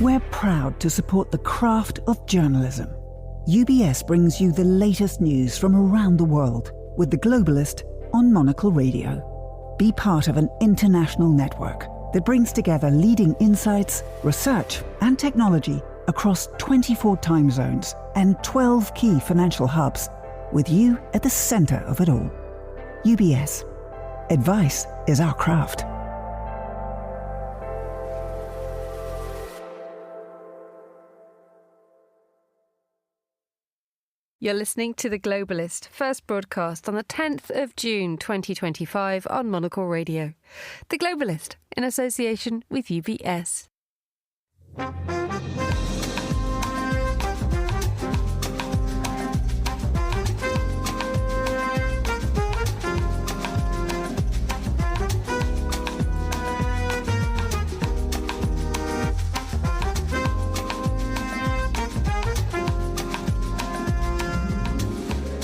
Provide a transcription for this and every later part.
We're proud to support the craft of journalism. UBS brings you the latest news from around the world with The Globalist on Monocle Radio. Be part of an international network that brings together leading insights, research, and technology across 24 time zones and 12 key financial hubs, with you at the center of it all. UBS. Advice is our craft. You're listening to The Globalist, first broadcast on the 10th of June 2025 on Monocle Radio. The Globalist, in association with UBS.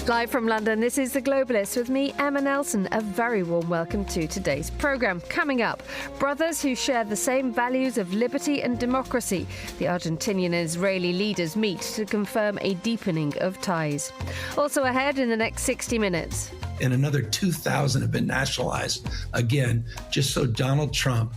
Live from London, this is The Globalist with me, Emma Nelson. A very warm welcome to today's programme. Coming up, brothers who share the same values of liberty and democracy. The Argentinian and Israeli leaders meet to confirm a deepening of ties. Also ahead in the next 60 minutes. And another 2,000 have been nationalized, again, just so Donald Trump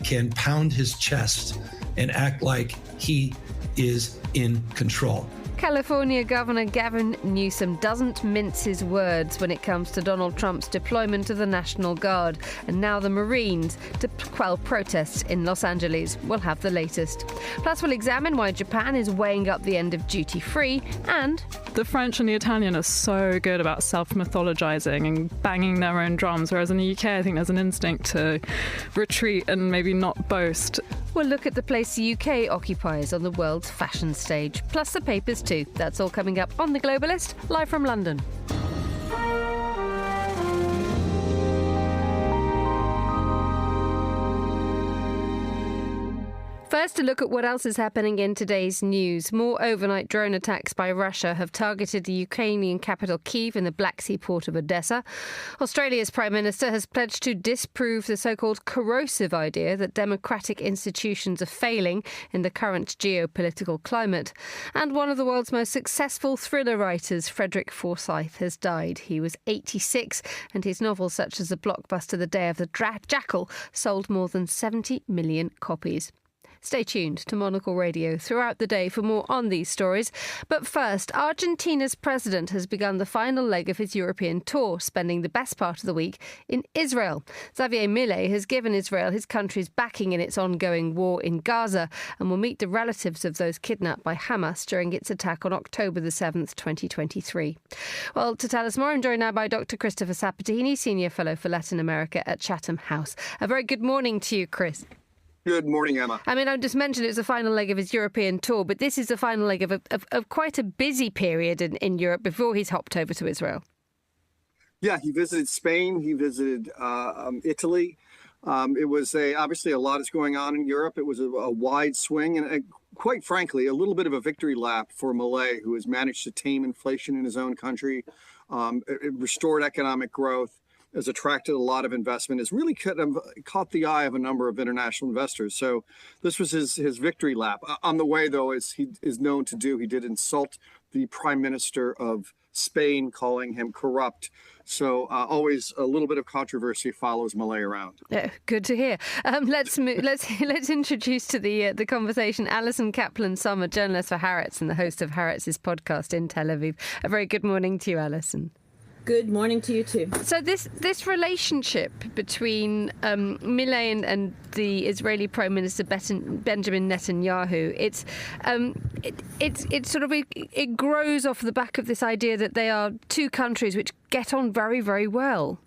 can pound his chest and act like he is in control. California Governor Gavin Newsom doesn't mince his words when it comes to Donald Trump's deployment of the National Guard and now the Marines to quell protests in Los Angeles. We'll have the latest. Plus, we'll examine why Japan is weighing up the end of duty-free, and the French and the Italian are so good about self-mythologizing and banging their own drums, whereas in the UK I think there's an instinct to retreat and maybe not boast. We'll look at the place the UK occupies on the world's fashion stage, plus the papers too. That's all coming up on The Globalist, live from London. First, a look at what else is happening in today's news. More overnight drone attacks by Russia have targeted the Ukrainian capital Kyiv and the Black Sea port of Odessa. Australia's Prime Minister has pledged to disprove the so-called corrosive idea that democratic institutions are failing in the current geopolitical climate. And one of the world's most successful thriller writers, Frederick Forsyth, has died. He was 86, and his novels such as the blockbuster The Day of the Jackal sold more than 70 million copies. Stay tuned to Monocle Radio throughout the day for more on these stories. But first, Argentina's president has begun the final leg of his European tour, spending the best part of the week in Israel. Javier Milei has given Israel his country's backing in its ongoing war in Gaza and will meet the relatives of those kidnapped by Hamas during its attack on October the 7th, 2023. Well, to tell us more, I'm joined now by Dr. Christopher Sabatini, Senior Fellow for Latin America at Chatham House. A very good morning to you, Chris. Good morning, Emma. I mean, I just mentioned it's the final leg of his European tour, but this is the final leg of quite a busy period in Europe before he's hopped over to Israel. Yeah, he visited Spain. He visited Italy. It was obviously a lot is going on in Europe. It was a wide swing and quite frankly, a little bit of a victory lap for Milei, who has managed to tame inflation in his own country, restored economic growth, has attracted a lot of investment, has really caught the eye of a number of international investors. So this was his victory lap. On the way, though, as he is known to do, he did insult the Prime Minister of Spain, calling him corrupt. So always a little bit of controversy follows Milei around. Good to hear. Let's introduce to the conversation Alison Kaplan-Sommer, journalist for Haaretz and the host of Haaretz's podcast in Tel Aviv. A very good morning to you, Alison. Good morning to you too. So this relationship between Milei and the Israeli Prime Minister Benjamin Netanyahu, it grows off the back of this idea that they are two countries which get on very, very well.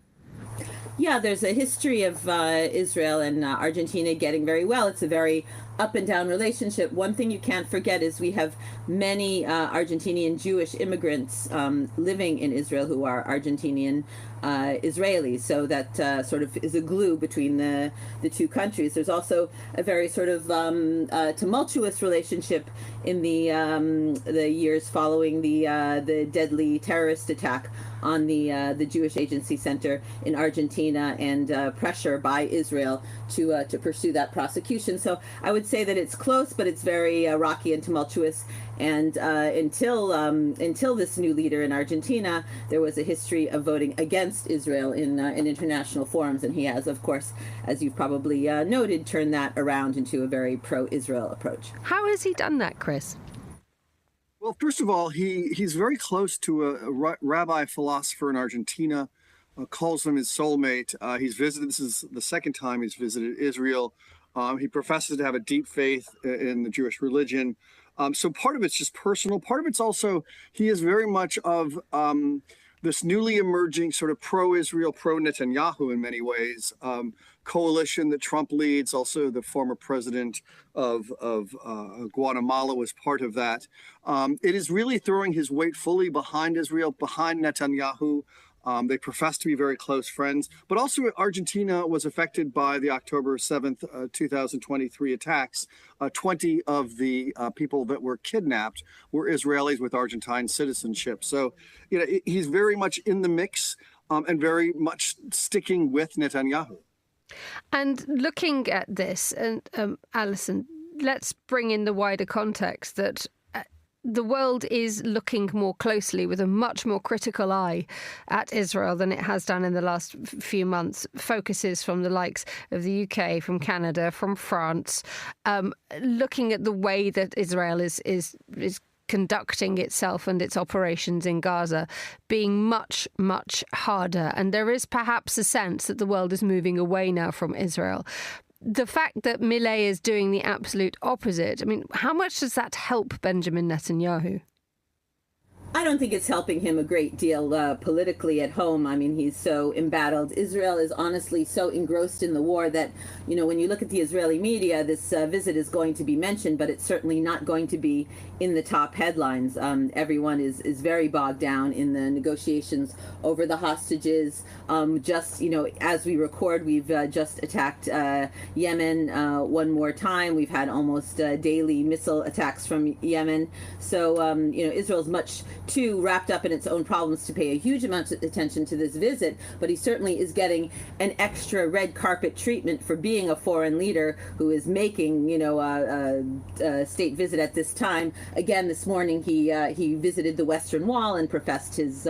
Yeah, there's a history of Israel and Argentina getting very well. It's a very up and down relationship. One thing you can't forget is we have many Argentinian Jewish immigrants living in Israel who are Argentinian Israelis. So that sort of is a glue between the two countries. There's also a very sort of tumultuous relationship in the years following the deadly terrorist attack on the Jewish Agency Center in Argentina and pressure by Israel to pursue that prosecution. So I would say that it's close, but it's very rocky and tumultuous. And until this new leader in Argentina, there was a history of voting against Israel in international forums, and he has, of course, as you've probably noted, turned that around into a very pro-Israel approach. How has he done that, Chris? Well, first of all, he's very close to a rabbi philosopher in Argentina, calls him his soulmate. He's visited, this is the second time he's visited Israel. He professes to have a deep faith in the Jewish religion. So part of it's just personal. Part of it's also, he is very much of this newly emerging sort of pro-Israel, pro-Netanyahu in many ways, coalition that Trump leads. Also, the former president of Guatemala was part of that. It is really throwing his weight fully behind Israel, behind Netanyahu. They profess to be very close friends, but also Argentina was affected by the October 7th, 2023 attacks. 20 of the people that were kidnapped were Israelis with Argentine citizenship. So, he's very much in the mix and very much sticking with Netanyahu. And looking at this, and Alison, let's bring in the wider context that the world is looking more closely with a much more critical eye at Israel than it has done in the last few months. Focuses from the likes of the UK, from Canada, from France, looking at the way that Israel is conducting itself and its operations in Gaza being much, much harder. And there is perhaps a sense that the world is moving away now from Israel. The fact that Milei is doing the absolute opposite, I mean, how much does that help Benjamin Netanyahu? I don't think it's helping him a great deal politically at home. I mean, he's so embattled. Israel is honestly so engrossed in the war that, when you look at the Israeli media, this visit is going to be mentioned, but it's certainly not going to be in the top headlines. Everyone is very bogged down in the negotiations over the hostages. As we record, we've just attacked Yemen one more time. We've had almost daily missile attacks from Yemen. So, Israel's much too wrapped up in its own problems to pay a huge amount of attention to this visit, but he certainly is getting an extra red carpet treatment for being a foreign leader who is making, a state visit at this time. Again, this morning he visited the Western Wall and professed his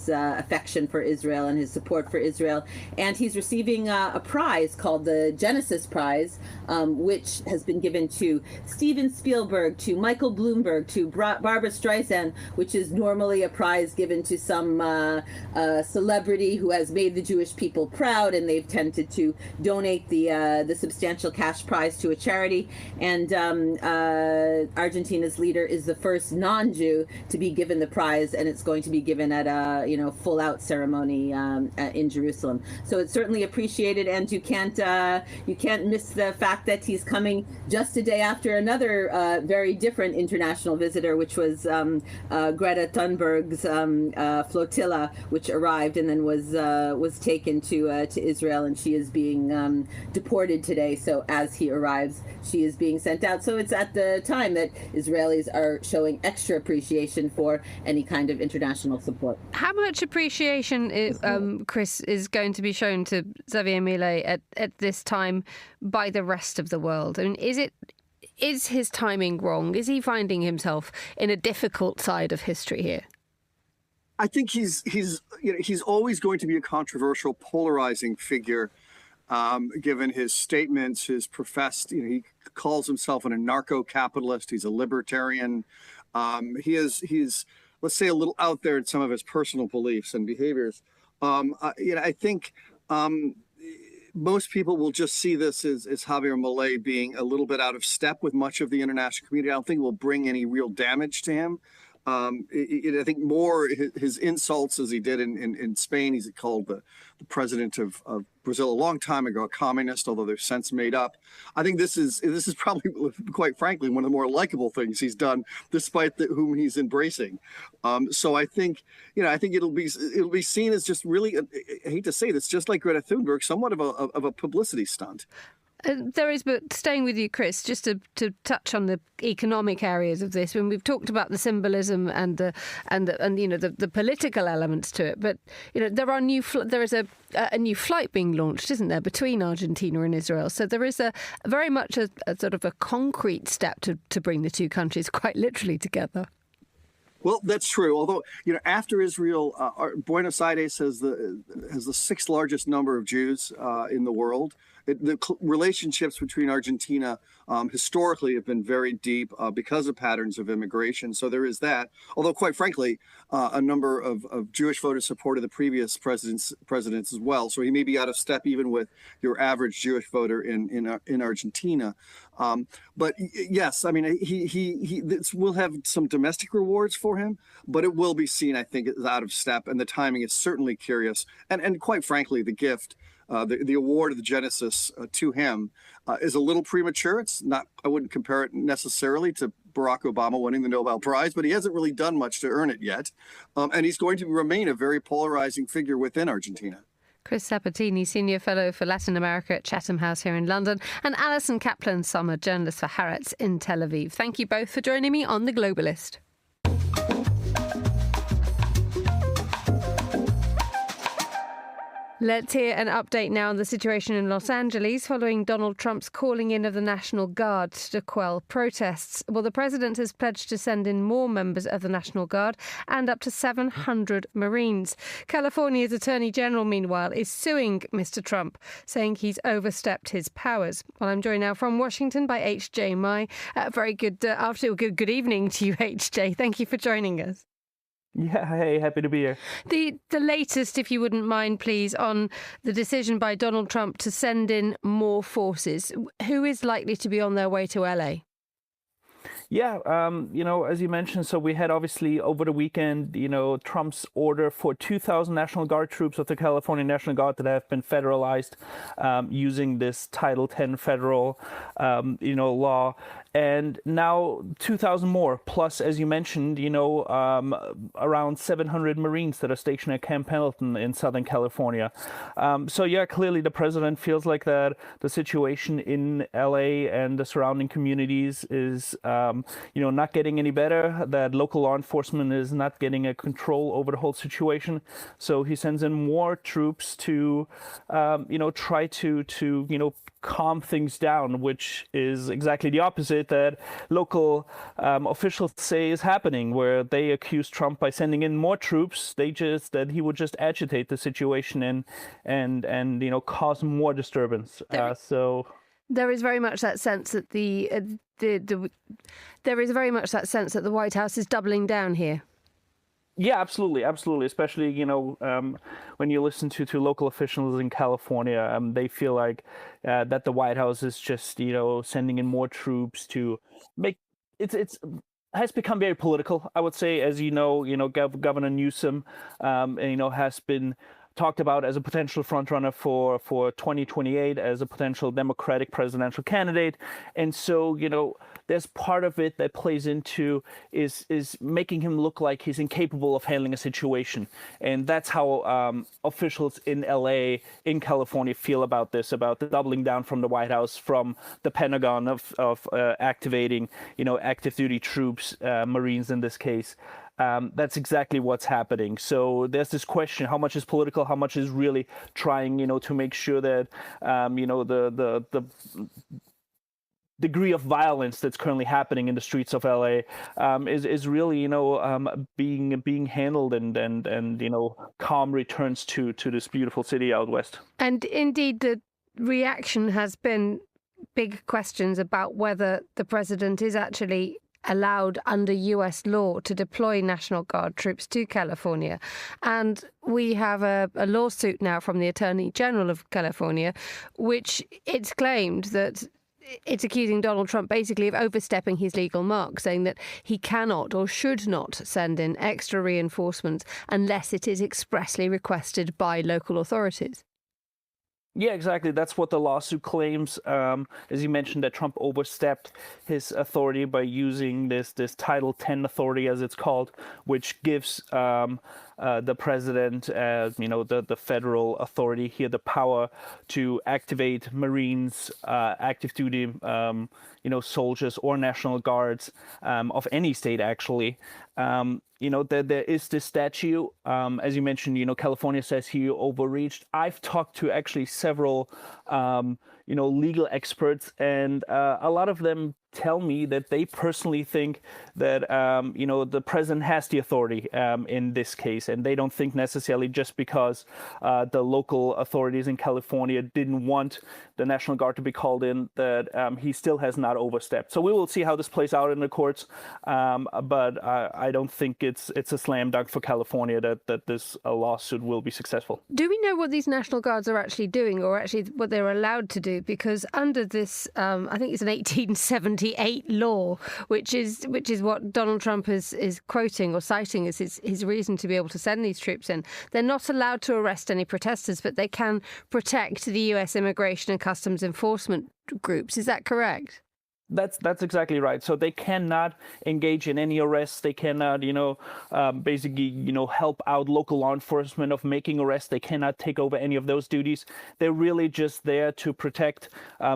affection for Israel and his support for Israel, and he's receiving a prize called the Genesis Prize, which has been given to Steven Spielberg, to Michael Bloomberg, to Barbara Streisand, which is normally a prize given to some celebrity who has made the Jewish people proud, and they've tended to donate the substantial cash prize to a charity. And Argentina's leader is the first non-Jew to be given the prize, and it's going to be given at a full-out ceremony in Jerusalem. So it's certainly appreciated, and you can't miss the fact that he's coming just a day after another very different international visitor, which was Greta Thunberg's flotilla, which arrived and then was taken to Israel, and she is being deported today. So as he arrives, she is being sent out. So it's at the time that Israelis are showing extra appreciation for any kind of international support. How much appreciation, Chris, is going to be shown to Javier Milei at this time by the rest of the world? I mean, is his timing wrong? Is he finding himself in a difficult side of history here? I think he's always going to be a controversial, polarizing figure, given his statements, his professed. He calls himself an anarcho-capitalist. He's a libertarian. He's let's say a little out there in some of his personal beliefs and behaviors. I think. Most people will just see this as Javier Milei being a little bit out of step with much of the international community. I don't think it will bring any real damage to him. I think more his insults, as he did in Spain. He's called the president of Brazil a long time ago a communist, although they're since made up. I think this is probably, quite frankly, one of the more likable things he's done, despite whom he's embracing. So I think it'll be seen as just really, I hate to say this, just like Greta Thunberg, somewhat of a publicity stunt. There is, but staying with you, Chris, just to touch on the economic areas of this, when we've talked about the symbolism and the political elements to it, but there is a new flight being launched, isn't there, between Argentina and Israel? So there is a very much a sort of a concrete step to bring the two countries quite literally together. Well, that's true. Although, after Israel, Buenos Aires has the sixth largest number of Jews in the world. The relationships between Argentina historically have been very deep because of patterns of immigration. So there is that. Although, quite frankly, a number of Jewish voters supported the previous presidents as well. So he may be out of step even with your average Jewish voter in Argentina. But yes, I mean, he will have some domestic rewards for him, but it will be seen, I think, as out of step. And the timing is certainly curious. And quite frankly, the gift. The award of the Genesis to him is a little premature. It's not, I wouldn't compare it necessarily to Barack Obama winning the Nobel Prize, but he hasn't really done much to earn it yet. And he's going to remain a very polarizing figure within Argentina. Chris Sabatini, Senior Fellow for Latin America at Chatham House here in London, and Alison Kaplan, summer journalist for Haaretz in Tel Aviv. Thank you both for joining me on The Globalist. Let's hear an update now on the situation in Los Angeles following Donald Trump's calling in of the National Guard to quell protests. Well, the president has pledged to send in more members of the National Guard and up to 700 Marines. California's Attorney General, meanwhile, is suing Mr. Trump, saying he's overstepped his powers. Well, I'm joined now from Washington by H.J. Mai. Very good good evening to you, H.J. Thank you for joining us. Yeah, hey, happy to be here. The latest, if you wouldn't mind, please, on the decision by Donald Trump to send in more forces. Who is likely to be on their way to LA? Yeah, as you mentioned, so we had obviously over the weekend, Trump's order for 2,000 National Guard troops of the California National Guard that have been federalized using this Title 10 federal, law. And now 2,000 more, plus, as you mentioned, around 700 Marines that are stationed at Camp Pendleton in Southern California. Clearly the president feels like that the situation in LA and the surrounding communities is, not getting any better, that local law enforcement is not getting a control over the whole situation. So he sends in more troops to, try to calm things down, which is exactly the opposite that local officials say is happening, where they accuse Trump by sending in more troops. That he would just agitate the situation and cause more disturbance. There is very much that sense that there is very much that sense that the White House is doubling down here. Yeah, absolutely. Especially, when you listen to local officials in California, they feel like that the White House is just, sending in more troops to make it's has become very political, I would say. As Governor Newsom, has been talked about as a potential frontrunner for 2028 as a potential Democratic presidential candidate. And so, there's part of it that plays into is making him look like he's incapable of handling a situation. And that's how officials in LA, in California, feel about this, about the doubling down from the White House, from the Pentagon of activating, active duty troops, Marines in this case. That's exactly what's happening. So there's this question: how much is political? How much is really trying, to make sure that, the degree of violence that's currently happening in the streets of LA is really, being handled and calm returns to this beautiful city out west. And indeed, the reaction has been big questions about whether the president is actually allowed under US law to deploy National Guard troops to California. And we have a lawsuit now from the Attorney General of California, which it's claimed that it's accusing Donald Trump basically of overstepping his legal mark, saying that he cannot or should not send in extra reinforcements unless it is expressly requested by local authorities. Yeah, exactly. That's what the lawsuit claims. As you mentioned, that Trump overstepped his authority by using this Title 10 authority, as it's called, which gives the president, the federal authority here, the power to activate Marines, active duty, soldiers or National Guards of any state, actually. There is this statue, as you mentioned, California says he overreached. I've talked to actually several, legal experts, and a lot of them tell me that they personally think that, the president has the authority in this case, and they don't think necessarily just because the local authorities in California didn't want the National Guard to be called in, that he still has not overstepped. So we will see how this plays out in the courts, but I don't think it's a slam dunk for California that this lawsuit will be successful. Do we know what these National Guards are actually doing, or actually what they're allowed to do? Because under this, I think it's an 1878 law, which is what Donald Trump is quoting or citing as his reason to be able to send these troops in. They're not allowed to arrest any protesters, but they can protect the U.S. immigration and customs enforcement groups. Is that correct? That's exactly right. So they cannot engage in any arrests. They cannot, basically, help out local law enforcement of making arrests. They cannot take over any of those duties. They're really just there to protect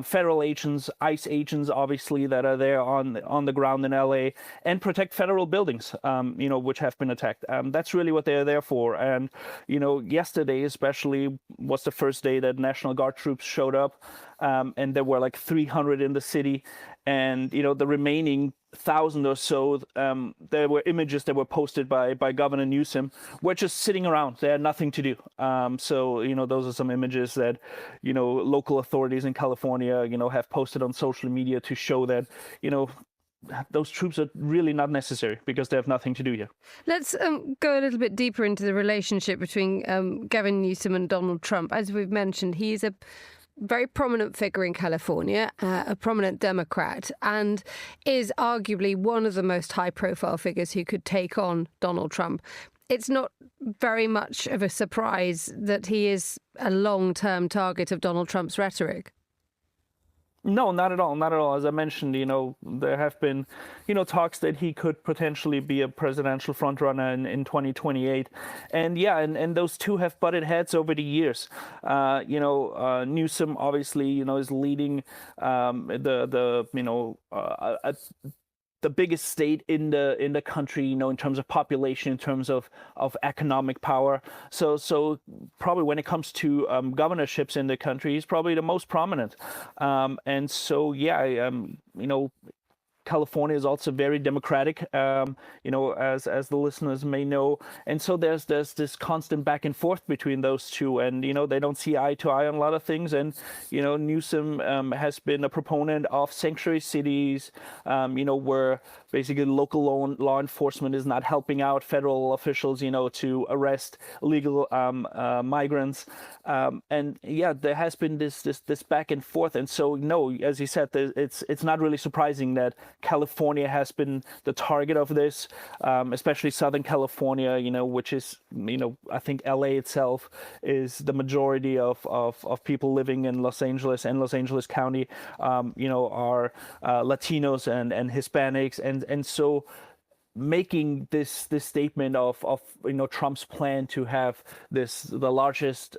federal agents, ICE agents, obviously, that are there on the ground in LA, and protect federal buildings, which have been attacked. That's really what they're there for. And, yesterday especially was the first day that National Guard troops showed up. And there were like 300 in the city, and the remaining 1,000 or so, there were images that were posted by Governor Newsom, were just sitting around. They had nothing to do. So those are some images that local authorities in California have posted on social media to show that those troops are really not necessary because they have nothing to do here. Let's go a little bit deeper into the relationship between Gavin Newsom and Donald Trump. As we've mentioned, he is a very prominent figure in California, a prominent Democrat, and is arguably one of the most high-profile figures who could take on Donald Trump. It's not very much of a surprise that he is a long-term target of Donald Trump's rhetoric. No, not at all. Not at all. As I mentioned, there have been, talks that he could potentially be a presidential frontrunner in 2028. And and those two have butted heads over the years. Newsom obviously, is leading the biggest state in the country, in terms of population, in terms of economic power. So probably when it comes to governorships in the country, he's probably the most prominent. And so, California is also very democratic, as the listeners may know. And so there's this constant back and forth between those two. And, they don't see eye to eye on a lot of things. And, Newsom has been a proponent of sanctuary cities, where basically local law enforcement is not helping out federal officials, to arrest illegal migrants. There has been this back and forth. And so, no, as you said, it's not really surprising that California has been the target of this, especially Southern California, which is, I think LA itself is the majority of people living in Los Angeles and Los Angeles County, are Latinos and Hispanics. And so making this statement of Trump's plan to have the largest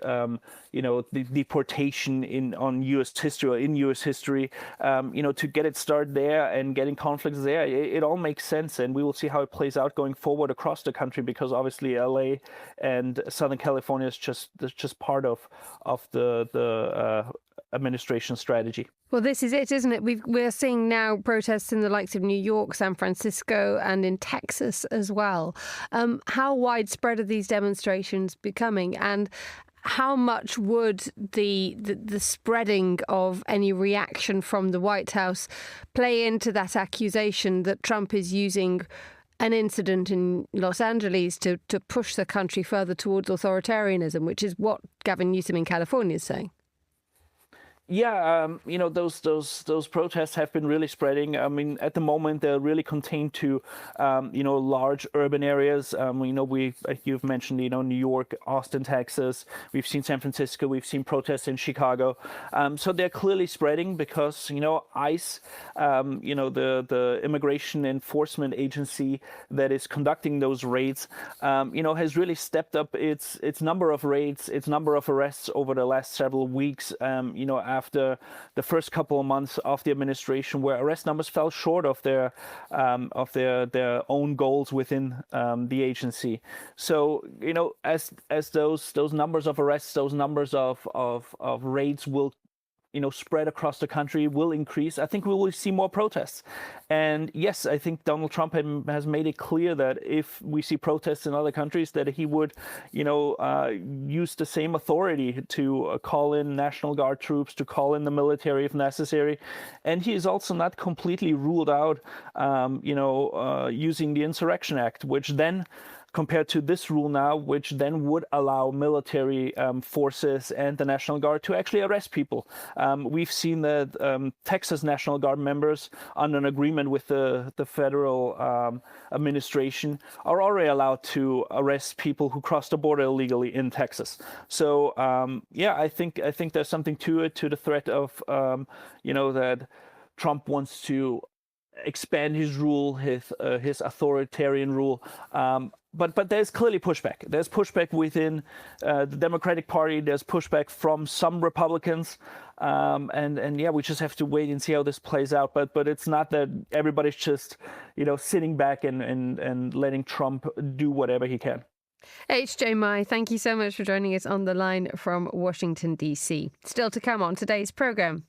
deportation in U.S. history, to get it started there and getting conflicts there, it all makes sense, and we will see how it plays out going forward across the country, because obviously LA and Southern California is just part of the administration strategy. Well, this is it, isn't it? We're seeing now protests in the likes of New York, San Francisco, and in Texas as well. How widespread are these demonstrations becoming, and how much would the spreading of any reaction from the White House play into that accusation that Trump is using an incident in Los Angeles to push the country further towards authoritarianism, which is what Gavin Newsom in California is saying? Those protests have been really spreading. I mean, at the moment, they're really contained to, large urban areas. You've mentioned, New York, Austin, Texas. We've seen San Francisco. We've seen protests in Chicago. So they're clearly spreading because, ICE, the Immigration Enforcement Agency that is conducting those raids, has really stepped up its number of raids, its number of arrests over the last several weeks, after the first couple of months of the administration, where arrest numbers fell short of their own goals within the agency. So as those numbers of arrests, those numbers of raids will spread across the country, will increase, I think we will see more protests. And yes, I think Donald Trump has made it clear that if we see protests in other countries, that he would, use the same authority to call in National Guard troops, to call in the military if necessary. And he is also not completely ruled out, using the Insurrection Act, which then, compared to this rule now, which then would allow military forces and the National Guard to actually arrest people. We've seen that Texas National Guard members, under an agreement with the federal administration, are already allowed to arrest people who cross the border illegally in Texas. So I think there's something to it, to the threat of that Trump wants to expand his rule, his authoritarian rule. But there's clearly pushback. There's pushback within the Democratic Party. There's pushback from some Republicans. We just have to wait and see how this plays out. But it's not that everybody's just, sitting back and letting Trump do whatever he can. H.J. Mai, thank you so much for joining us on the line from Washington, D.C. Still to come on today's programme.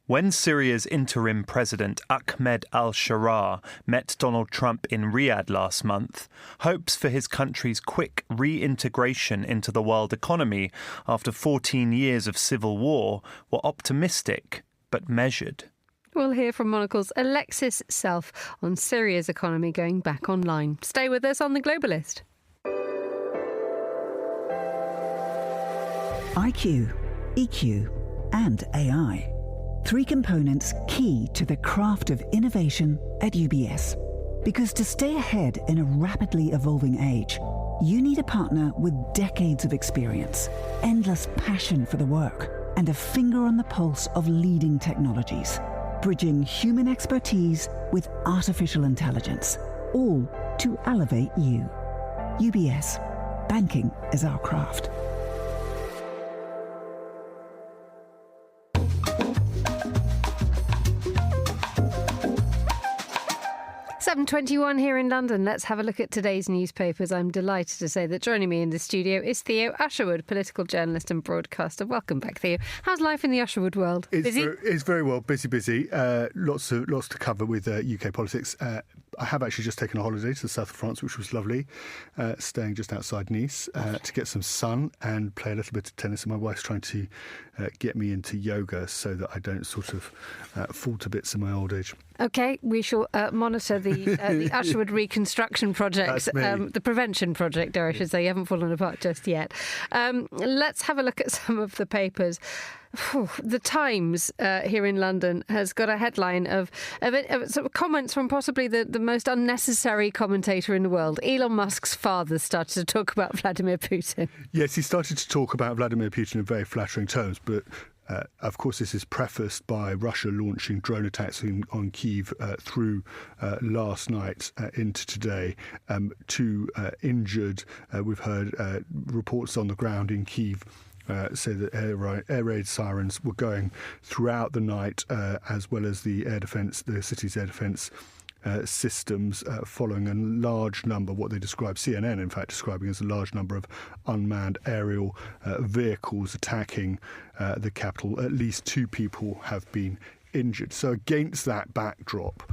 When Syria's interim president Ahmed al-Sharaa met Donald Trump in Riyadh last month, hopes for his country's quick reintegration into the world economy after 14 years of civil war were optimistic but measured. We'll hear from Monocle's Alexis Self on Syria's economy going back online. Stay with us on The Globalist. IQ, EQ, and AI. 3 components key to the craft of innovation at UBS. Because to stay ahead in a rapidly evolving age, you need a partner with decades of experience, endless passion for the work, and a finger on the pulse of leading technologies, bridging human expertise with artificial intelligence, all to elevate you. UBS. Banking is our craft. 7:21 here in London. Let's have a look at today's newspapers. I'm delighted to say that joining me in the studio is Theo Usherwood, political journalist and broadcaster. Welcome back, Theo. How's life in the Usherwood world? Busy? It's very well. Busy. Lots to cover with UK politics. I have actually just taken a holiday to the south of France, which was lovely, staying just outside Nice to get some sun and play a little bit of tennis. And my wife's trying to get me into yoga so that I don't sort of fall to bits in my old age. OK, we shall monitor the Usherwood reconstruction project, the prevention project, or I should say. You haven't fallen apart just yet. Let's have a look at some of the papers. The Times here in London has got a headline of sort of comments from possibly the most unnecessary commentator in the world. Elon Musk's father started to talk about Vladimir Putin. Yes, he started to talk about Vladimir Putin in very flattering terms, but of course, this is prefaced by Russia launching drone attacks on Kyiv through last night into today. 2 injured. We've heard reports on the ground in Kyiv say that air raid sirens were going throughout the night, as well as the city's air defence systems, following a large number, what they describe, CNN in fact describing as a large number of unmanned aerial vehicles attacking the capital. At least 2 people have been injured. So against that backdrop,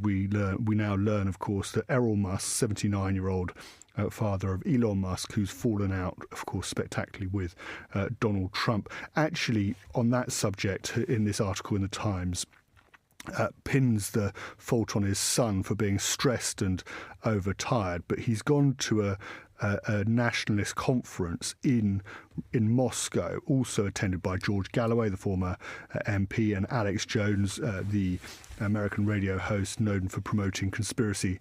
we now learn, of course, that Errol Musk, 79-year-old father of Elon Musk, who's fallen out, of course, spectacularly with Donald Trump. Actually, on that subject, in this article in the Times, pins the fault on his son for being stressed and overtired, but he's gone to a nationalist conference in Moscow, also attended by George Galloway, the former MP, and Alex Jones, the American radio host known for promoting conspiracy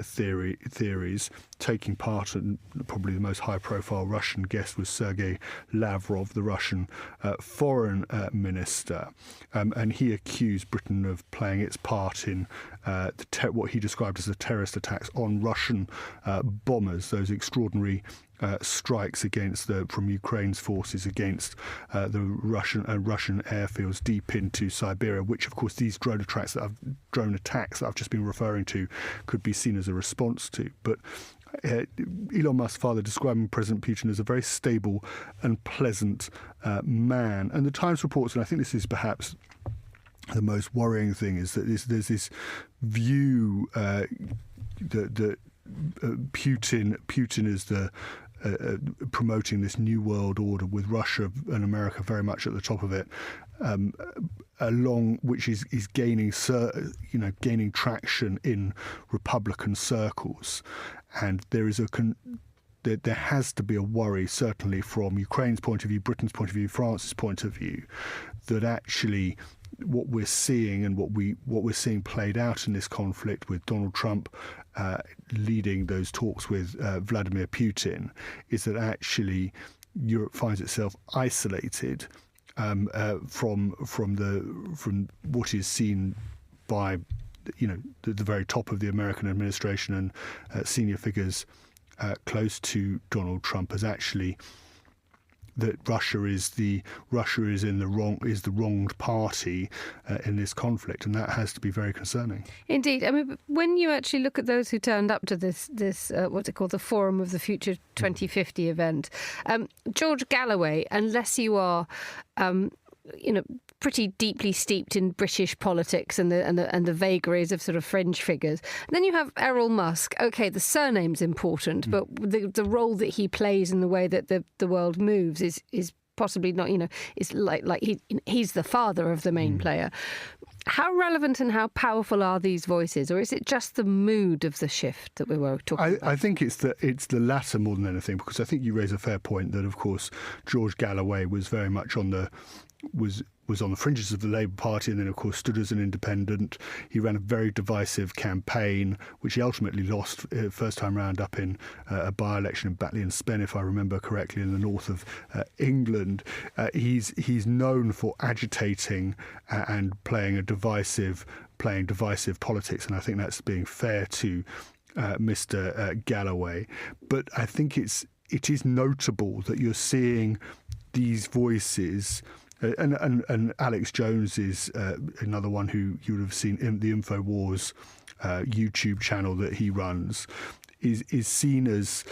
theories, taking part. And probably the most high-profile Russian guest was Sergei Lavrov, the Russian foreign minister, and he accused Britain of playing its part in what he described as the terrorist attacks on Russian bombers, those extraordinary strikes from Ukraine's forces against the Russian airfields deep into Siberia, which, of course, these drone attacks that I've just been referring to could be seen as a response to. But Elon Musk's father describing President Putin as a very stable and pleasant man. And the Times reports, and I think this is perhaps the most worrying thing, is that there's this view that Putin is promoting this new world order with Russia and America very much at the top of it, which is gaining traction in Republican circles, and there has to be a worry, certainly from Ukraine's point of view, Britain's point of view, France's point of view, that actually what we're seeing and what we're seeing played out in this conflict with Donald Trump leading those talks with Vladimir Putin is that actually Europe finds itself isolated from what is seen by the very top of the American administration and senior figures close to Donald Trump as actually that Russia is the wronged party in this conflict, and that has to be very concerning. Indeed, I mean, when you actually look at those who turned up to this what's it called, the Forum of the Future 2050 event, George Galloway, unless you are pretty deeply steeped in British politics and the vagaries of sort of fringe figures. And then you have Elon Musk. Okay, the surname's important, but the role that he plays in the way that the world moves is possibly not. It's like he's the father of the main player. How relevant and how powerful are these voices, or is it just the mood of the shift that we were talking about? I think it's the latter more than anything, because I think you raise a fair point that, of course, George Galloway was very much on the fringes of the Labour Party, and then, of course, stood as an independent. He ran a very divisive campaign, which he ultimately lost first time round up in a by-election in Batley and Spen, if I remember correctly, in the north of England. He's known for agitating and playing divisive politics, and I think that's being fair to Mr. Galloway. But I think it is notable that you're seeing these voices. And Alex Jones is another one who you would have seen in the InfoWars YouTube channel that he runs, is seen as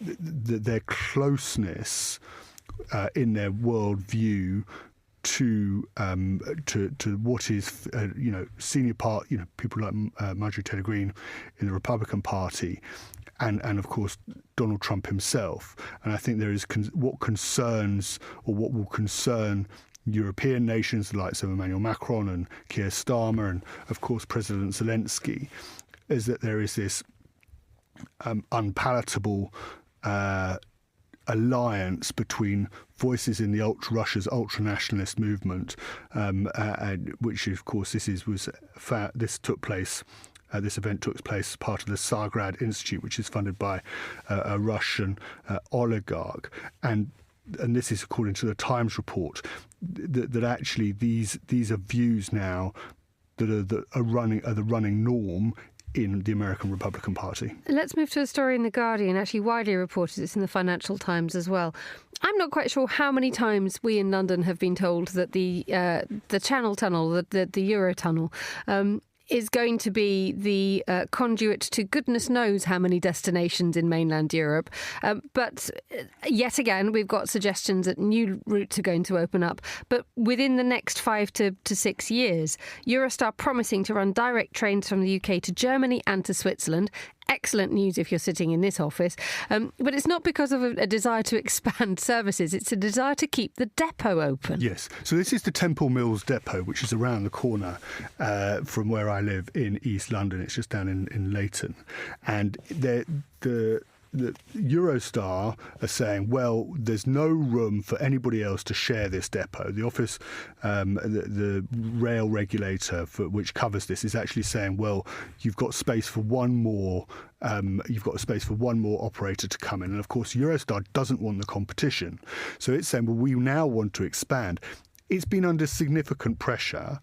their closeness in their worldview to what is senior part, people like Marjorie Taylor Greene in the Republican Party. And of course, Donald Trump himself. And I think there is what concerns, or what will concern European nations, the likes of Emmanuel Macron and Keir Starmer, and of course President Zelensky, is that there is this unpalatable alliance between voices in the Russia's ultra-nationalist movement, which, of course, this took place. This event took place as part of the Tsargrad Institute, which is funded by a Russian oligarch. And this is according to the Times report, that actually these are views now that are the running norm in the American Republican Party. Let's move to a story in The Guardian, actually widely reported. It's in the Financial Times as well. I'm not quite sure how many times we in London have been told that the Channel Tunnel, the Eurotunnel, is going to be the conduit to goodness knows how many destinations in mainland Europe. But yet again, we've got suggestions that new routes are going to open up. But within the next 5 to 6 years, Eurostar promising to run direct trains from the UK to Germany and to Switzerland. Excellent news if you're sitting in this office. But it's not because of a desire to expand services. It's a desire to keep the depot open. Yes. So this is the Temple Mills depot, which is around the corner from where I live in East London. It's just down in Leighton. And the Eurostar are saying, well, there's no room for anybody else to share this depot. The office, the rail regulator which covers this, is actually saying, well, you've got space for one more. You've got a space for one more operator to come in. And of course, Eurostar doesn't want the competition. So it's saying, well, we now want to expand. It's been under significant pressure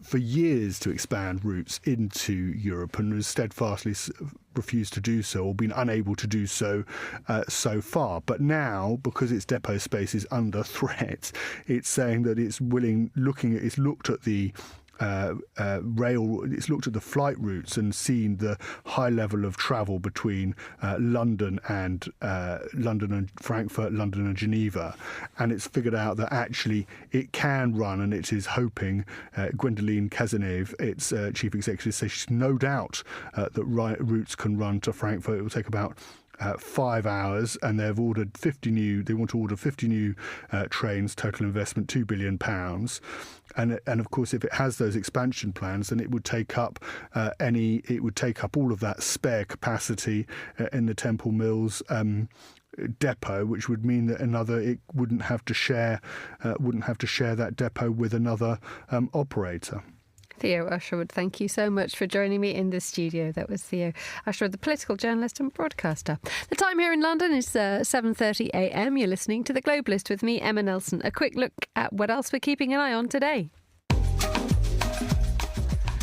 for years to expand routes into Europe and has steadfastly refused to do so, or been unable to do so so far. But now, because its depot space is under threat, it's saying that it's looked at the it's looked at the flight routes and seen the high level of travel between London and Frankfurt, London and Geneva, and it's figured out that actually it can run, and it is hoping. Gwendoline Cazeneuve, its chief executive, says she's no doubt that routes can run to Frankfurt. It will take about 5 hours, and they've ordered 50 new. They want to order 50 new trains. Total investment £2 billion. And of course, if it has those expansion plans, then it would take up all of that spare capacity in the Temple Mills depot, which would mean that it wouldn't have to share that depot with another operator. Theo Usherwood, thank you so much for joining me in the studio. That was Theo Usherwood, the political journalist and broadcaster. The time here in London is 7:30 a.m. You're listening to The Globalist with me, Emma Nelson. A quick look at what else we're keeping an eye on today.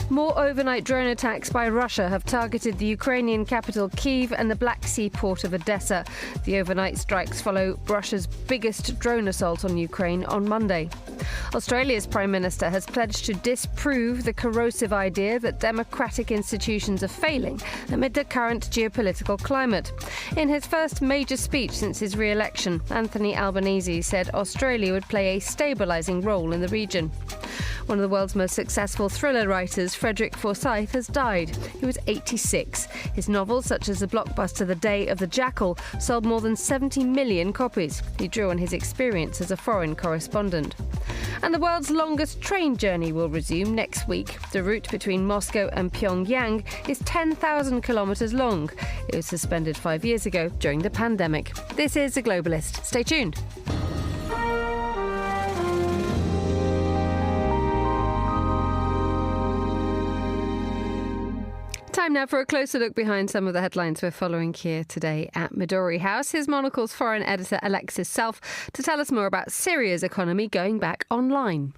More overnight drone attacks by Russia have targeted the Ukrainian capital Kyiv and the Black Sea port of Odessa. The overnight strikes follow Russia's biggest drone assault on Ukraine on Monday. Australia's Prime Minister has pledged to disprove the corrosive idea that democratic institutions are failing amid the current geopolitical climate. In his first major speech since his re-election, Anthony Albanese said Australia would play a stabilising role in the region. One of the world's most successful thriller writers, Frederick Forsyth, has died. He was 86. His novels, such as the blockbuster The Day of the Jackal, sold more than 70 million copies. He drew on his experience as a foreign correspondent. And the world's longest train journey will resume next week. The route between Moscow and Pyongyang is 10,000 kilometres long. It was suspended 5 years ago during the pandemic. This is The Globalist. Stay tuned. Time now for a closer look behind some of the headlines we're following here today at Midori House. Here's Monocle's foreign editor Alexis Self to tell us more about Syria's economy going back online.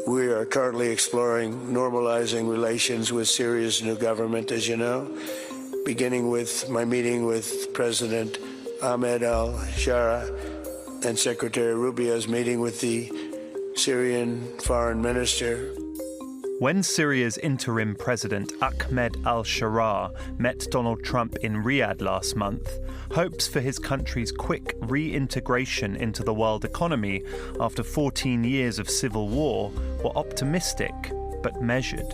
We are currently exploring normalizing relations with Syria's new government, as you know, beginning with my meeting with President Ahmed al-Shara and Secretary Rubio's meeting with the Syrian foreign minister. When Syria's interim president Ahmed al-Shara met Donald Trump in Riyadh last month, hopes for his country's quick reintegration into the world economy after 14 years of civil war were optimistic but measured.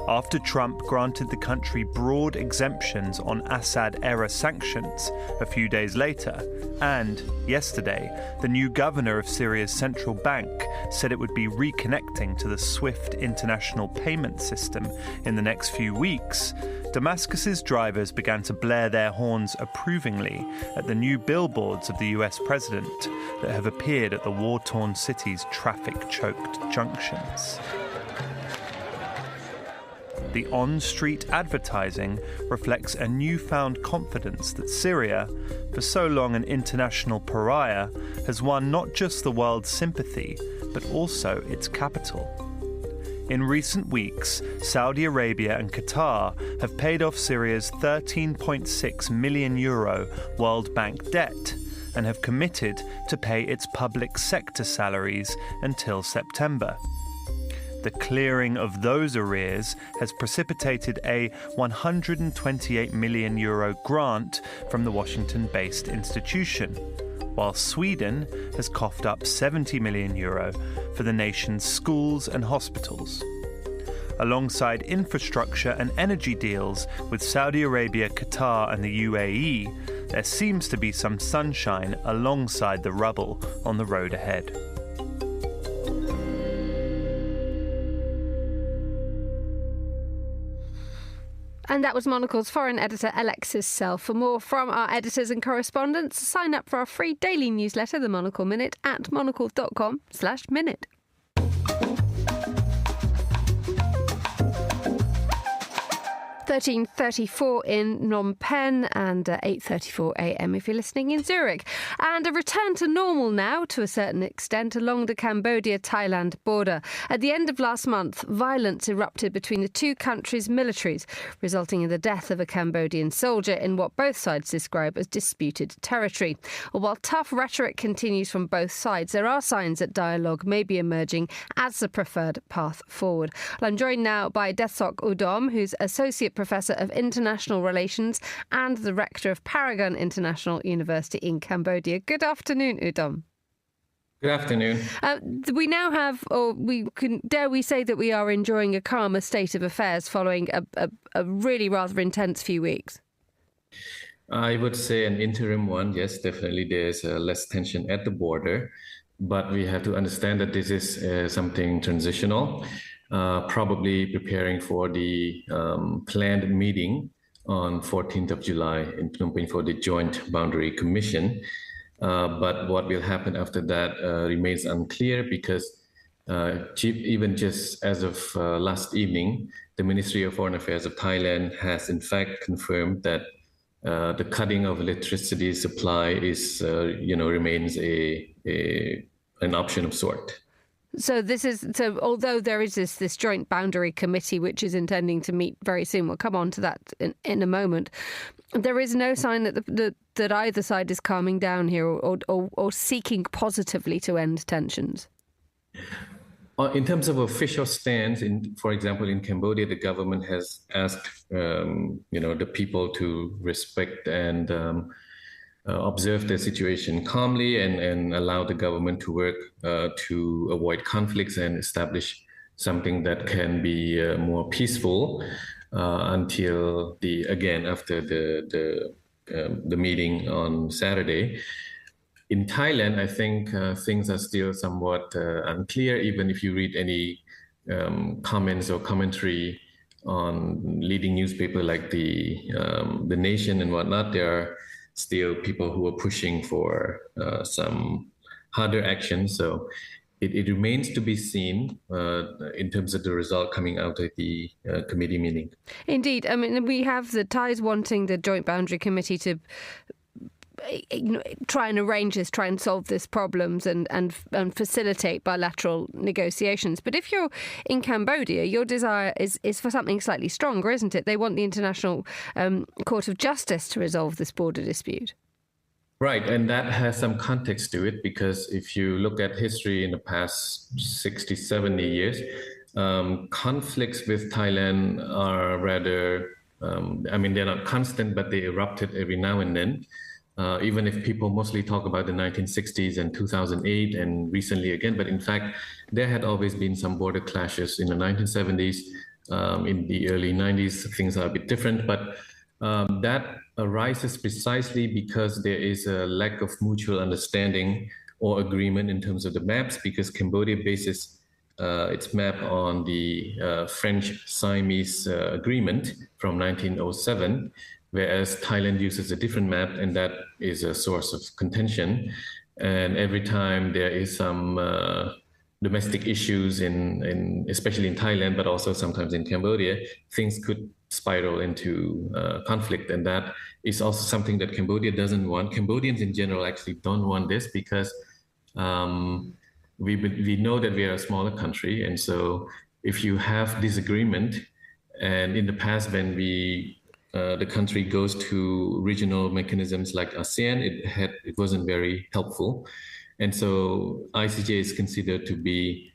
After Trump granted the country broad exemptions on Assad-era sanctions a few days later, and yesterday, the new governor of Syria's central bank said it would be reconnecting to the SWIFT international payment system in the next few weeks, Damascus's drivers began to blare their horns approvingly at the new billboards of the US president that have appeared at the war-torn city's traffic-choked junctions. The on-street advertising reflects a newfound confidence that Syria, for so long an international pariah, has won not just the world's sympathy, but also its capital. In recent weeks, Saudi Arabia and Qatar have paid off Syria's €13.6 million World Bank debt and have committed to pay its public sector salaries until September. The clearing of those arrears has precipitated a €128 million grant from the Washington-based institution, while Sweden has coughed up €70 million for the nation's schools and hospitals. Alongside infrastructure and energy deals with Saudi Arabia, Qatar and the UAE, there seems to be some sunshine alongside the rubble on the road ahead. And that was Monocle's foreign editor, Alexis Sell. For more from our editors and correspondents, sign up for our free daily newsletter, The Monocle Minute, at monocle.com/minute. 13:34 in Phnom Penh and 8:34 a.m. if you're listening in Zurich. And a return to normal now, to a certain extent, along the Cambodia-Thailand border. At the end of last month, violence erupted between the two countries' militaries, resulting in the death of a Cambodian soldier in what both sides describe as disputed territory. While tough rhetoric continues from both sides, there are signs that dialogue may be emerging as the preferred path forward. Well, I'm joined now by Desok Udom, who's Associate Professor of International Relations and the Rector of Paragon International University in Cambodia. Good afternoon, Udom. Good afternoon. We now have, or dare we say that we are enjoying a calmer state of affairs following a really rather intense few weeks? I would say an interim one. Yes, definitely there's less tension at the border, but we have to understand that this is something transitional. Probably preparing for the planned meeting on 14th of July in Phnom Penh for the Joint Boundary Commission. But what will happen after that remains unclear because even just as of last evening, the Ministry of Foreign Affairs of Thailand has in fact confirmed that the cutting of electricity supply is, remains an option of sort. So although there is this joint boundary committee which is intending to meet very soon, we'll come on to that in a moment, there is no sign that either side is calming down here or seeking positively to end tensions. In terms of official stance, for example, in Cambodia, the government has asked the people to respect and observe the situation calmly and allow the government to work to avoid conflicts and establish something that can be more peaceful until after the meeting on Saturday. In Thailand, I think things are still somewhat unclear. Even if you read any comments or commentary on leading newspaper like the Nation and whatnot, there are still people who are pushing for some harder action. So it remains to be seen in terms of the result coming out of the committee meeting. Indeed. I mean, we have the Thais wanting the Joint Boundary Committee to try and solve these problems and facilitate bilateral negotiations. But if you're in Cambodia, your desire is for something slightly stronger, isn't it? They want the International Court of Justice to resolve this border dispute. Right, and that has some context to it, because if you look at history in the past 60, 70 years, conflicts with Thailand are rather, they're not constant, but they erupted every now and then. Even if people mostly talk about the 1960s and 2008 and recently again, but in fact, there had always been some border clashes in the 1970s. In the early 90s, things are a bit different, but that arises precisely because there is a lack of mutual understanding or agreement in terms of the maps, because Cambodia bases its map on the French-Siamese agreement from 1907, whereas Thailand uses a different map, and that is a source of contention. And every time there is some domestic issues especially in Thailand, but also sometimes in Cambodia, things could spiral into conflict. And that is also something that Cambodia doesn't want. Cambodians in general actually don't want this, because we know that we are a smaller country. And so if you have disagreement, and in the past when the country goes to regional mechanisms like ASEAN, it wasn't very helpful. And so ICJ is considered to be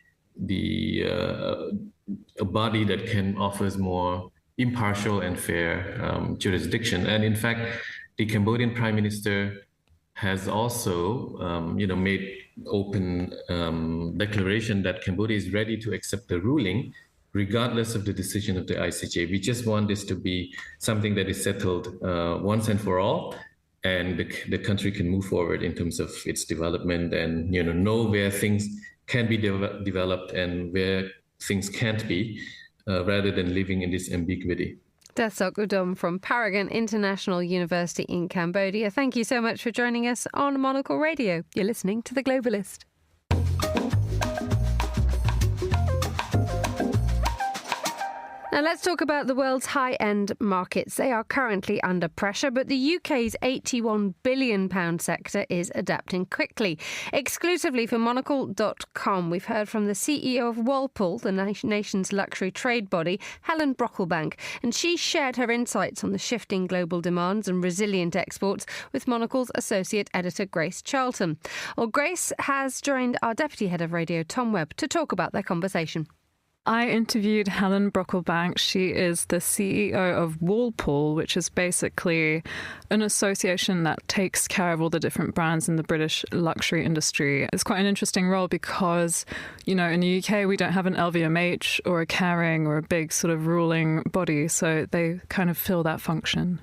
a body that can offers more impartial and fair jurisdiction. And in fact, the Cambodian Prime Minister has also made open declaration that Cambodia is ready to accept the ruling regardless of the decision of the ICJ. We just want this to be something that is settled once and for all, and the country can move forward in terms of its development and know where things can be developed and where things can't be, rather than living in this ambiguity. Dasok Udom from Paragon International University in Cambodia. Thank you so much for joining us on Monocle Radio. You're listening to The Globalist. Now let's talk about the world's high-end markets. They are currently under pressure, but the UK's £81 billion sector is adapting quickly. Exclusively for Monocle.com, we've heard from the CEO of Walpole, the nation's luxury trade body, Helen Brocklebank, and she shared her insights on the shifting global demands and resilient exports with Monocle's associate editor, Grace Charlton. Well, Grace has joined our deputy head of radio, Tom Webb, to talk about their conversation. I interviewed Helen Brocklebank. She is the CEO of Walpole, which is basically an association that takes care of all the different brands in the British luxury industry. It's quite an interesting role because, you know, in the UK, we don't have an LVMH or a Kering or a big sort of ruling body, so they kind of fill that function.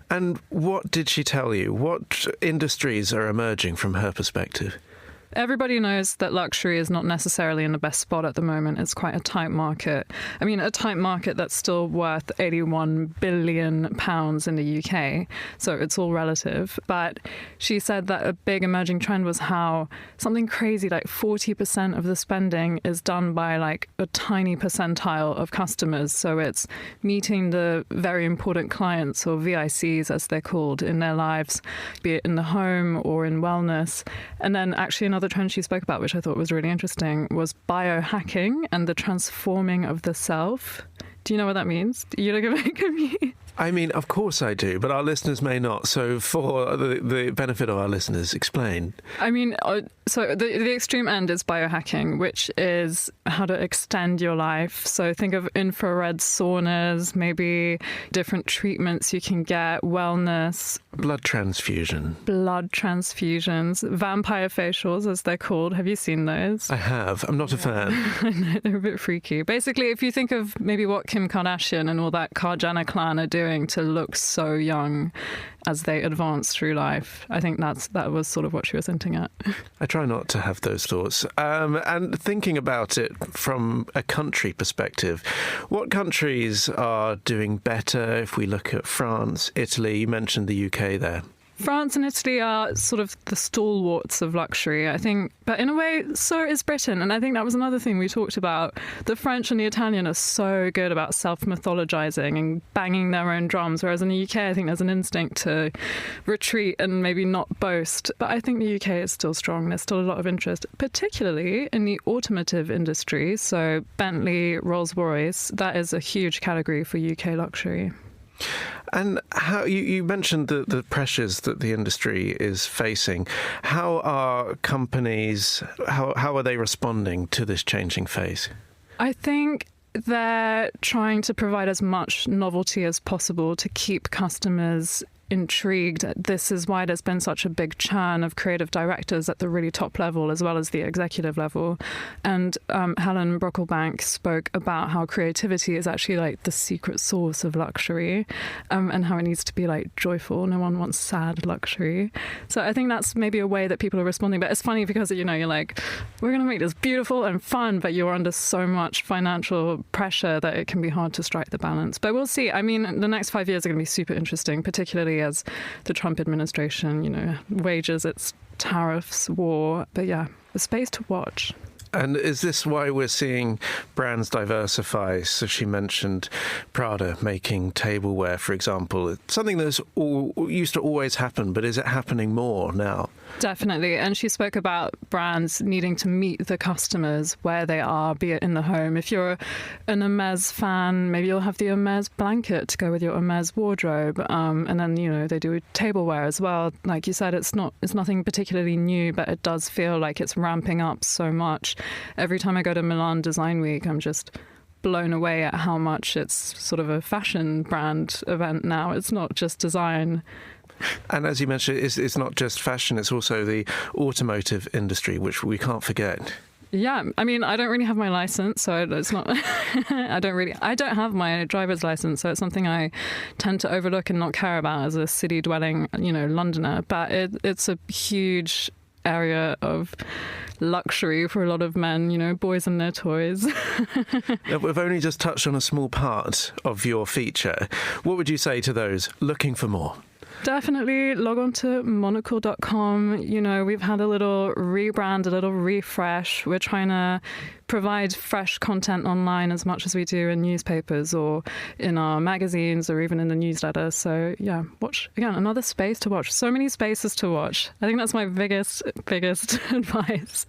And what did she tell you? What industries are emerging from her perspective? Everybody knows that luxury is not necessarily in the best spot at the moment. It's quite a tight market. I mean, a tight market that's still worth £81 billion in the UK. So it's all relative. But she said that a big emerging trend was how something crazy like 40% of the spending is done by like a tiny percentile of customers. So it's meeting the very important clients, or VICs as they're called, in their lives, be it in the home or in wellness. And then actually another trend she spoke about, which I thought was really interesting, was biohacking and the transforming of the self. Do you know what that means? You look a bit confused. I mean, of course I do, but our listeners may not. So for the benefit of our listeners, explain. I mean, so the extreme end is biohacking, which is how to extend your life. So think of infrared saunas, maybe different treatments you can get, wellness. Blood transfusion. Blood transfusions, vampire facials, as they're called. Have you seen those? I have. I'm not a fan. I know, they're a bit freaky. Basically, if you think of maybe what Kim Kardashian and all that Kar-Jenner clan are doing to look so young as they advance through life, I think that was sort of what she was hinting at. I try not to have those thoughts. And thinking about it from a country perspective, what countries are doing better if we look at France, Italy? You mentioned the UK there. France and Italy are sort of the stalwarts of luxury, I think. But in a way, so is Britain. And I think that was another thing we talked about. The French and the Italian are so good about self-mythologizing and banging their own drums, whereas in the UK, I think there's an instinct to retreat and maybe not boast. But I think the UK is still strong. There's still a lot of interest, particularly in the automotive industry. So Bentley, Rolls-Royce, that is a huge category for UK luxury. And how you mentioned the pressures that the industry is facing. How are companies, how are they responding to this changing phase? I think they're trying to provide as much novelty as possible to keep customers intrigued. This is why there's been such a big churn of creative directors at the really top level as well as the executive level. And Helen Brocklebank spoke about how creativity is actually like the secret sauce of luxury, and how it needs to be like joyful. No one wants sad luxury. So I think that's maybe a way that people are responding. But it's funny because, you know, you're like, we're going to make this beautiful and fun, but you're under so much financial pressure that it can be hard to strike the balance. But we'll see. I mean, the next 5 years are going to be super interesting, particularly as the Trump administration, you know, wages its tariffs war. But yeah, a space to watch. And is this why we're seeing brands diversify? So she mentioned Prada making tableware, for example. It's something that's used to always happen, but is it happening more now? Definitely. And she spoke about brands needing to meet the customers where they are, be it in the home. If you're an Hermes fan, maybe you'll have the Hermes blanket to go with your Hermes wardrobe. And then, you know, they do tableware as well. Like you said, it's nothing particularly new, but it does feel like it's ramping up so much. Every time I go to Milan Design Week, I'm just blown away at how much it's sort of a fashion brand event now. It's not just design. And as you mentioned, it's not just fashion, it's also the automotive industry, which we can't forget. Yeah, I mean, I don't really have my license, so it's not. I don't have my driver's license, so it's something I tend to overlook and not care about as a city-dwelling, you know, Londoner. But it's a huge area of luxury for a lot of men, boys and their toys. We've only just touched on a small part of your feature. What would you say to those looking for more? Definitely log on to monocle.com. We've had a little rebrand, a little refresh. We're trying to provide fresh content online as much as we do in newspapers or in our magazines or even in the newsletter. So yeah, watch, again, another space to watch. So many spaces to watch. I think that's my biggest advice.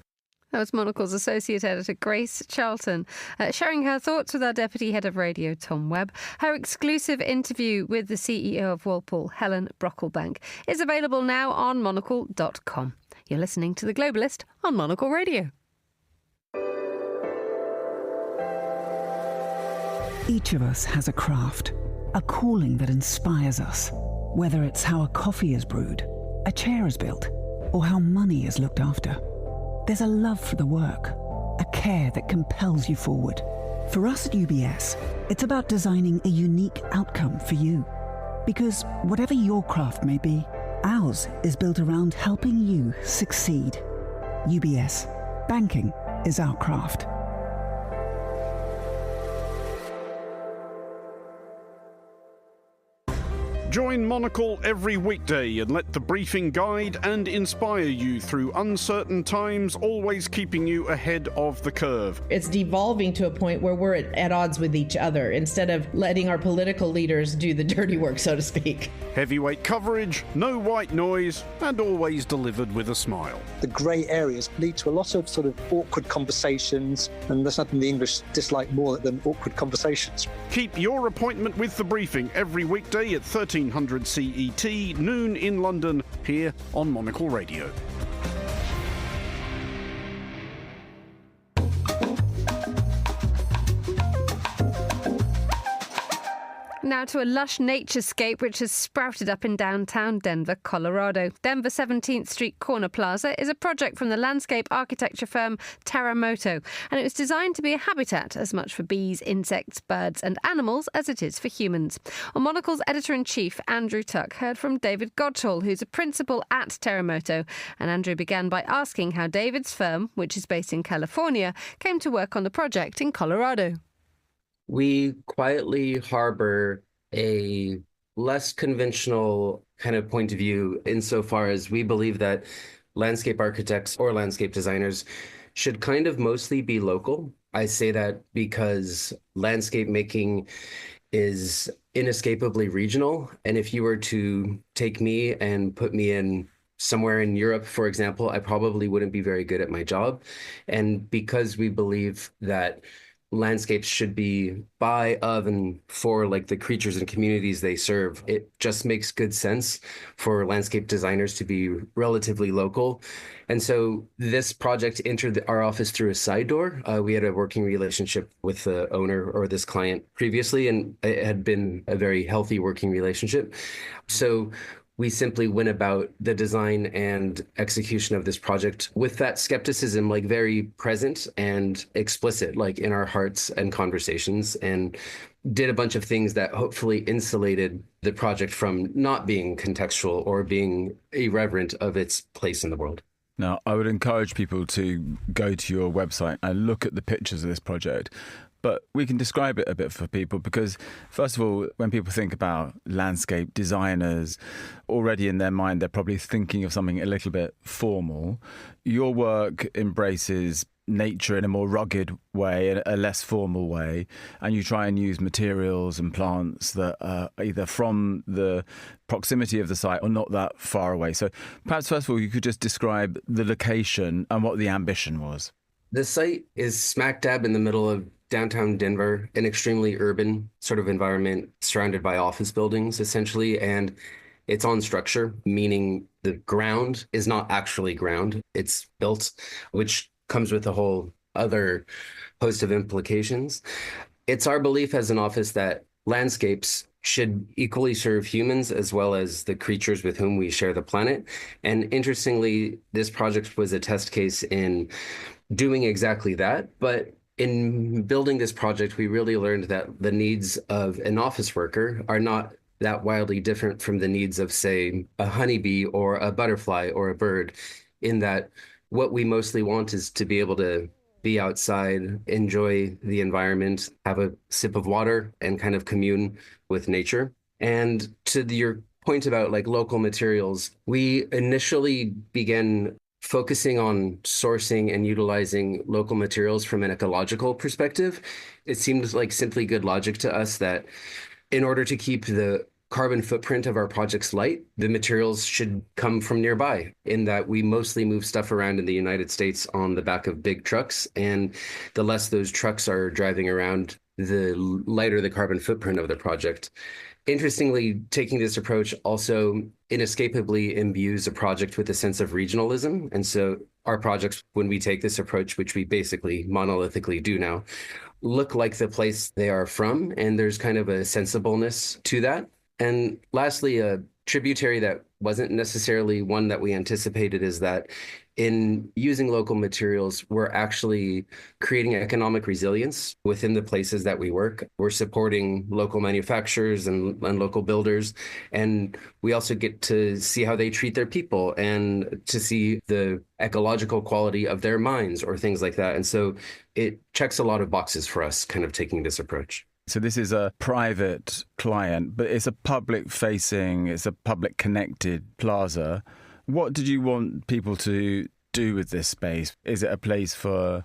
That was Monocle's Associate Editor, Grace Charlton, sharing her thoughts with our Deputy Head of Radio, Tom Webb. Her exclusive interview with the CEO of Walpole, Helen Brocklebank, is available now on monocle.com. You're listening to The Globalist on Monocle Radio. Each of us has a craft, a calling that inspires us. Whether it's how a coffee is brewed, a chair is built, or how money is looked after. There's a love for the work, a care that compels you forward. For us at UBS, it's about designing a unique outcome for you. Because whatever your craft may be, ours is built around helping you succeed. UBS, banking is our craft. Join Monocle every weekday and let the briefing guide and inspire you through uncertain times, always keeping you ahead of the curve. It's devolving to a point where we're at odds with each other instead of letting our political leaders do the dirty work, so to speak. Heavyweight coverage, no white noise, and always delivered with a smile. The grey areas lead to a lot of sort of awkward conversations, and there's nothing the English dislike more than awkward conversations. Keep your appointment with the briefing every weekday at 1300 CET, noon in London, here on Monocle Radio. Now to a lush naturescape which has sprouted up in downtown Denver, Colorado. Denver 17th Street Corner Plaza is a project from the landscape architecture firm Terremoto, and it was designed to be a habitat as much for bees, insects, birds and animals as it is for humans. On Monocle's editor-in-chief, Andrew Tuck, heard from David Godshall, who's a principal at Terremoto, and Andrew began by asking how David's firm, which is based in California, came to work on the project in Colorado. We quietly harbor a less conventional kind of point of view insofar as we believe that landscape architects or landscape designers should kind of mostly be local. I say that because landscape making is inescapably regional. And if you were to take me and put me in somewhere in Europe, for example, I probably wouldn't be very good at my job. And because we believe that landscapes should be by, of, and for like the creatures and communities they serve, it just makes good sense for landscape designers to be relatively local. And so this project entered our office through a side door. We had a working relationship with the owner or this client previously, and it had been a very healthy working relationship. So we simply went about the design and execution of this project with that skepticism, like very present and explicit, like in our hearts and conversations, and did a bunch of things that hopefully insulated the project from not being contextual or being irreverent of its place in the world. Now, I would encourage people to go to your website and look at the pictures of this project. But we can describe it a bit for people because, first of all, when people think about landscape designers, already in their mind, they're probably thinking of something a little bit formal. Your work embraces nature in a more rugged way, a less formal way, and you try and use materials and plants that are either from the proximity of the site or not that far away. So perhaps, first of all, you could just describe the location and what the ambition was. The site is smack dab in the middle of downtown Denver, an extremely urban sort of environment surrounded by office buildings, essentially. And it's on structure, meaning the ground is not actually ground. It's built, which comes with a whole other host of implications. It's our belief as an office that landscapes should equally serve humans as well as the creatures with whom we share the planet. And interestingly, this project was a test case in doing exactly that. But in building this project, we really learned that the needs of an office worker are not that wildly different from the needs of, say, a honeybee or a butterfly or a bird. in that what we mostly want is to be able to be outside, enjoy the environment, have a sip of water, and kind of commune with nature. And to your point about like local materials, we initially began focusing on sourcing and utilizing local materials from an ecological perspective. It seemed like simply good logic to us that in order to keep the carbon footprint of our projects light, the materials should come from nearby, in that we mostly move stuff around in the United States on the back of big trucks. And the less those trucks are driving around, the lighter the carbon footprint of the project. Interestingly, taking this approach also inescapably imbues a project with a sense of regionalism. And so our projects, when we take this approach, which we basically monolithically do now, look like the place they are from. And there's kind of a sensibleness to that. And lastly, a tributary that wasn't necessarily one that we anticipated is that in using local materials, we're actually creating economic resilience within the places that we work. We're supporting local manufacturers and local builders. And we also get to see how they treat their people and to see the ecological quality of their mines or things like that. And so it checks a lot of boxes for us kind of taking this approach. So this is a private client, but it's a public-facing, it's a public-connected plaza. What did you want people to do with this space? Is it a place for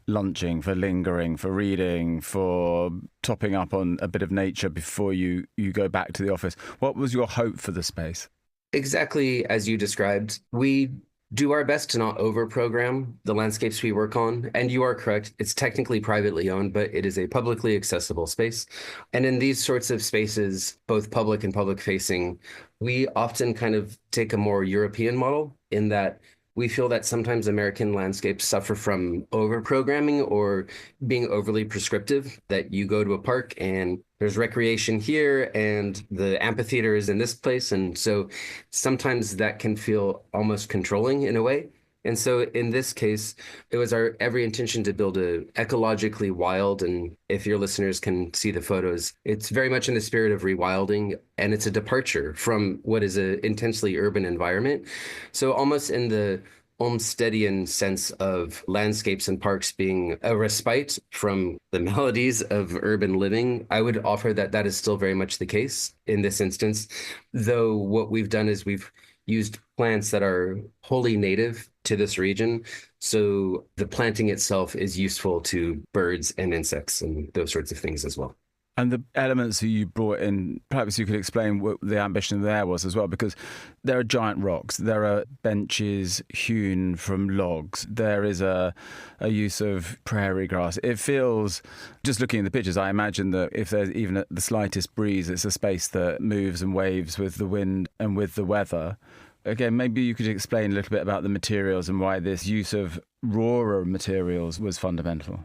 lunching, for lingering, for reading, for topping up on a bit of nature before you go back to the office? What was your hope for the space? Exactly as you described. We do our best to not over-program the landscapes we work on. And you are correct, it's technically privately owned, but it is a publicly accessible space. And in these sorts of spaces, both public and public-facing, we often kind of take a more European model in that we feel that sometimes American landscapes suffer from over-programming or being overly prescriptive, that you go to a park and there's recreation here and the amphitheater is in this place. And so sometimes that can feel almost controlling in a way. And so in this case, it was our every intention to build a ecologically wild, and if your listeners can see the photos, it's very much in the spirit of rewilding, and it's a departure from what is an intensely urban environment. So almost in the Olmstedian sense of landscapes and parks being a respite from the melodies of urban living, I would offer that that is still very much the case in this instance, though what we've done is we've used plants that are wholly native to this region. So the planting itself is useful to birds and insects and those sorts of things as well. And the elements that you brought in, perhaps you could explain what the ambition there was as well, because there are giant rocks, there are benches hewn from logs, there is a use of prairie grass. It feels, just looking at the pictures, I imagine that if there's even the slightest breeze, it's a space that moves and waves with the wind and with the weather. Again, maybe you could explain a little bit about the materials and why this use of rawer materials was fundamental.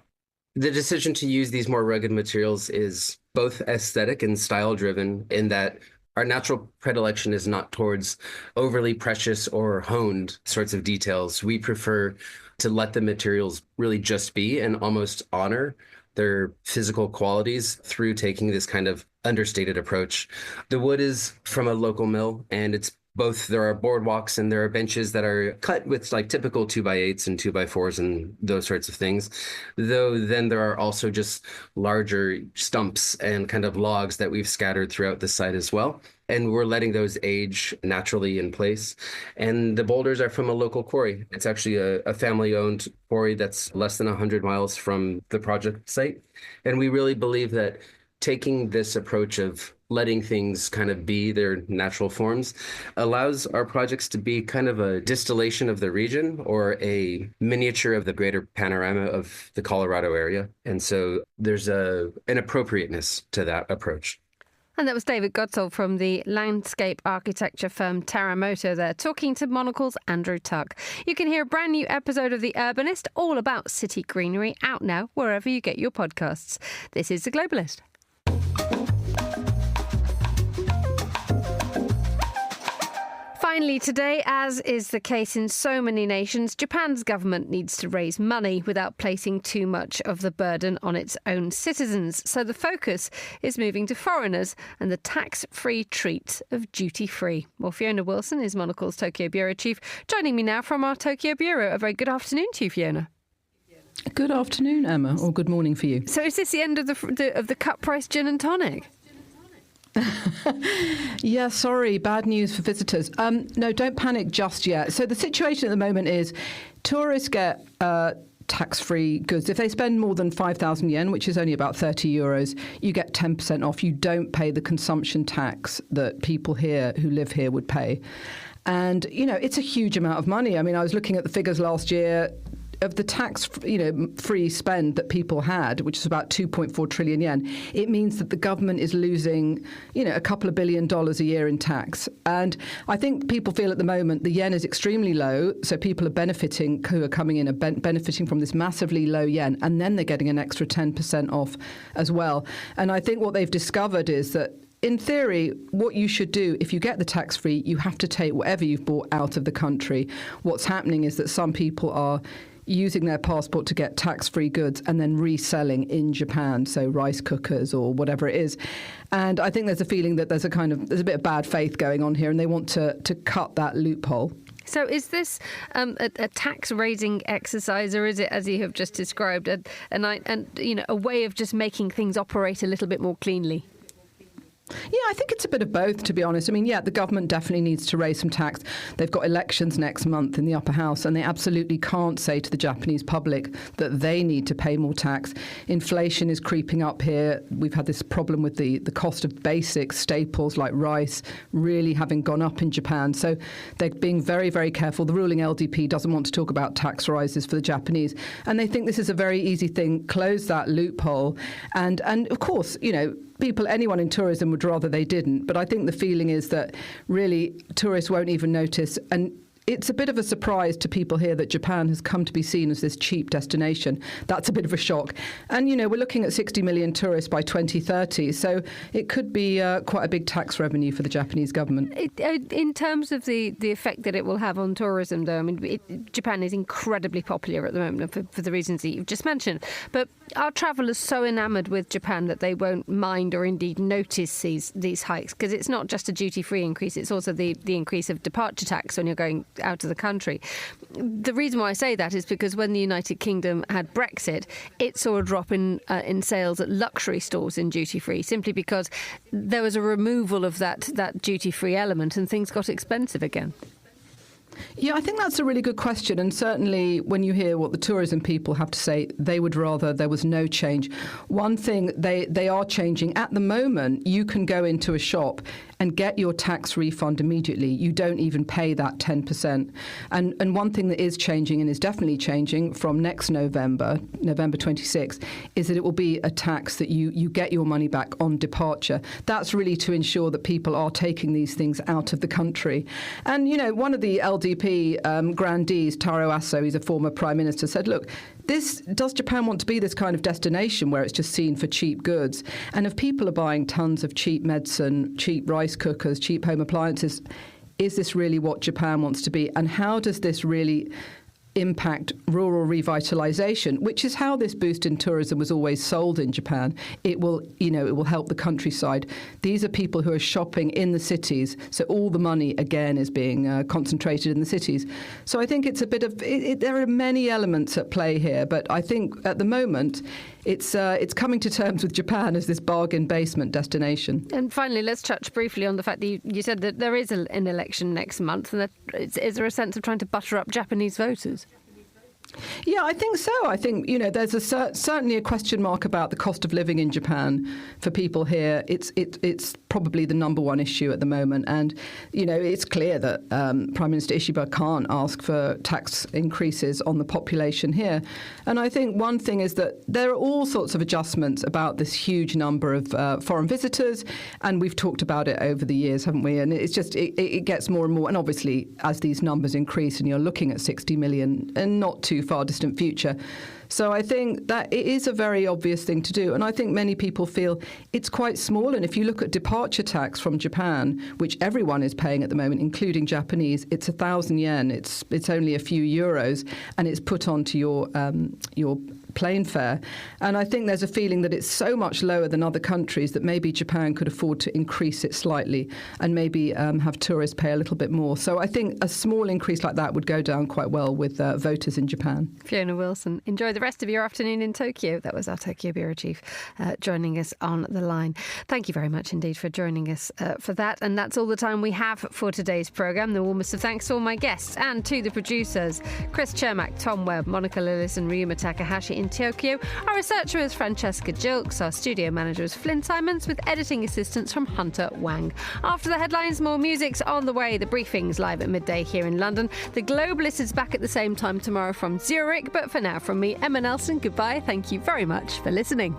The decision to use these more rugged materials is both aesthetic and style driven, in that our natural predilection is not towards overly precious or honed sorts of details. We prefer to let the materials really just be and almost honor their physical qualities through taking this kind of understated approach. The wood is from a local mill, and it's both, there are boardwalks and there are benches that are cut with like typical 2x8s and 2x4s and those sorts of things. Though then there are also just larger stumps and kind of logs that we've scattered throughout the site as well. And we're letting those age naturally in place. And the boulders are from a local quarry. It's actually a family-owned quarry that's less than 100 miles from the project site. And we really believe that taking this approach of letting things kind of be their natural forms allows our projects to be kind of a distillation of the region or a miniature of the greater panorama of the Colorado area. And so there's an appropriateness to that approach. And that was David Gotzel from the landscape architecture firm Terramoto there, talking to Monocle's Andrew Tuck. You can hear a brand new episode of The Urbanist, all about city greenery, out now wherever you get your podcasts. This is The Globalist. finally today, as is the case in so many nations, Japan's government needs to raise money without placing too much of the burden on its own citizens. So the focus is moving to foreigners and the tax-free treats of duty-free. Well, Fiona Wilson is Monocle's Tokyo Bureau Chief, joining me now from our Tokyo Bureau. A very good afternoon to you, Fiona. Good afternoon, Emma, or good morning for you. So is this the end of the cut-price gin and tonic? Yeah, sorry, bad news for visitors. No, don't panic just yet. So the situation at the moment is tourists get tax-free goods. If they spend more than 5,000 yen, which is only about 30 euros, you get 10% off. You don't pay the consumption tax that people here who live here would pay. And, you know, it's a huge amount of money. I mean, I was looking at the figures last year of the tax, free spend that people had, which is about 2.4 trillion yen. It means that the government is losing, a couple of $1 billion a year in tax. And I think people feel at the moment the yen is extremely low, so people are benefiting, who are coming in, are benefiting from this massively low yen, and then they're getting an extra 10% off as well. And I think what they've discovered is that in theory, what you should do, if you get the tax-free, you have to take whatever you've bought out of the country. What's happening is that some people are using their passport to get tax-free goods and then reselling in Japan, so rice cookers or whatever it is. And I think there's a feeling that there's a bit of bad faith going on here, and they want to cut that loophole. So is this a tax-raising exercise, or is it, as you have just described, a way of just making things operate a little bit more cleanly? Yeah, I think it's a bit of both, to be honest. I mean, yeah, the government definitely needs to raise some tax. They've got elections next month in the upper house, and they absolutely can't say to the Japanese public that they need to pay more tax. Inflation is creeping up here. We've had this problem with the cost of basic staples like rice really having gone up in Japan. So they're being very, very careful. The ruling LDP doesn't want to talk about tax rises for the Japanese. And they think this is a very easy thing, close that loophole. And of course, anyone in tourism would rather they didn't. But I think the feeling is that really tourists won't even notice. And it's a bit of a surprise to people here that Japan has come to be seen as this cheap destination. That's a bit of a shock. And, we're looking at 60 million tourists by 2030. So it could be quite a big tax revenue for the Japanese government. In terms of the effect that it will have on tourism, though, I mean, Japan is incredibly popular at the moment for the reasons that you've just mentioned. But are travellers so enamoured with Japan that they won't mind or indeed notice these hikes? Because it's not just a duty-free increase, it's also the increase of departure tax when you're going out of the country. The reason why I say that is because when the United Kingdom had Brexit, it saw a drop in sales at luxury stores in duty-free, simply because there was a removal of that duty-free element and things got expensive again. Yeah, I think that's a really good question. And certainly when you hear what the tourism people have to say, they would rather there was no change. One thing they are changing. At the moment, you can go into a shop and get your tax refund immediately. You don't even pay that 10%. And one thing that is changing, and is definitely changing from next November 26th, is that it will be a tax that you get your money back on departure. That's really to ensure that people are taking these things out of the country. And, one of the LDP grandees, Taro Aso, he's a former prime minister, said, look, does Japan want to be this kind of destination where it's just seen for cheap goods? And if people are buying tons of cheap medicine, cheap rice cookers, cheap home appliances, is this really what Japan wants to be? And how does this really impact rural revitalization, which is how this boost in tourism was always sold in Japan? It will help the countryside. These are people who are shopping in the cities, so all the money again is being concentrated in the cities. So I think it's a bit of there are many elements at play here, but I think at the moment it's coming to terms with Japan as this bargain basement destination. And finally, let's touch briefly on the fact that you said that there is an election next month, and that is there a sense of trying to butter up Japanese voters? Yeah, I think so. I think, there's certainly a question mark about the cost of living in Japan for people here. It's probably the number one issue at the moment. And, it's clear that Prime Minister Ishiba can't ask for tax increases on the population here. And I think one thing is that there are all sorts of adjustments about this huge number of foreign visitors. And we've talked about it over the years, haven't we? And it's just, it gets more and more. And obviously, as these numbers increase and you're looking at 60 million and not too too far distant future. So I think that it is a very obvious thing to do. And I think many people feel it's quite small. And if you look at departure tax from Japan, which everyone is paying at the moment, including Japanese, it's 1,000 yen. It's only a few euros, and it's put onto your plane fare. And I think there's a feeling that it's so much lower than other countries that maybe Japan could afford to increase it slightly and maybe have tourists pay a little bit more. So I think a small increase like that would go down quite well with voters in Japan. Fiona Wilson, enjoy the rest of your afternoon in Tokyo. That was our Tokyo Bureau Chief joining us on the line. Thank you very much indeed for joining us for that. And that's all the time we have for today's programme. The warmest of thanks to all my guests and to the producers, Chris Chermak, Tom Webb, Monica Lillis and Ryuma Takahashi in Tokyo. Our researcher is Francesca Jilks. Our studio manager is Flynn Simons, with editing assistance from Hunter Wang. After the headlines, more music's on the way. The briefing's live at midday here in London. The Globalist is back at the same time tomorrow from Zurich. But for now, from me, Emma Nelson, goodbye. Thank you very much for listening.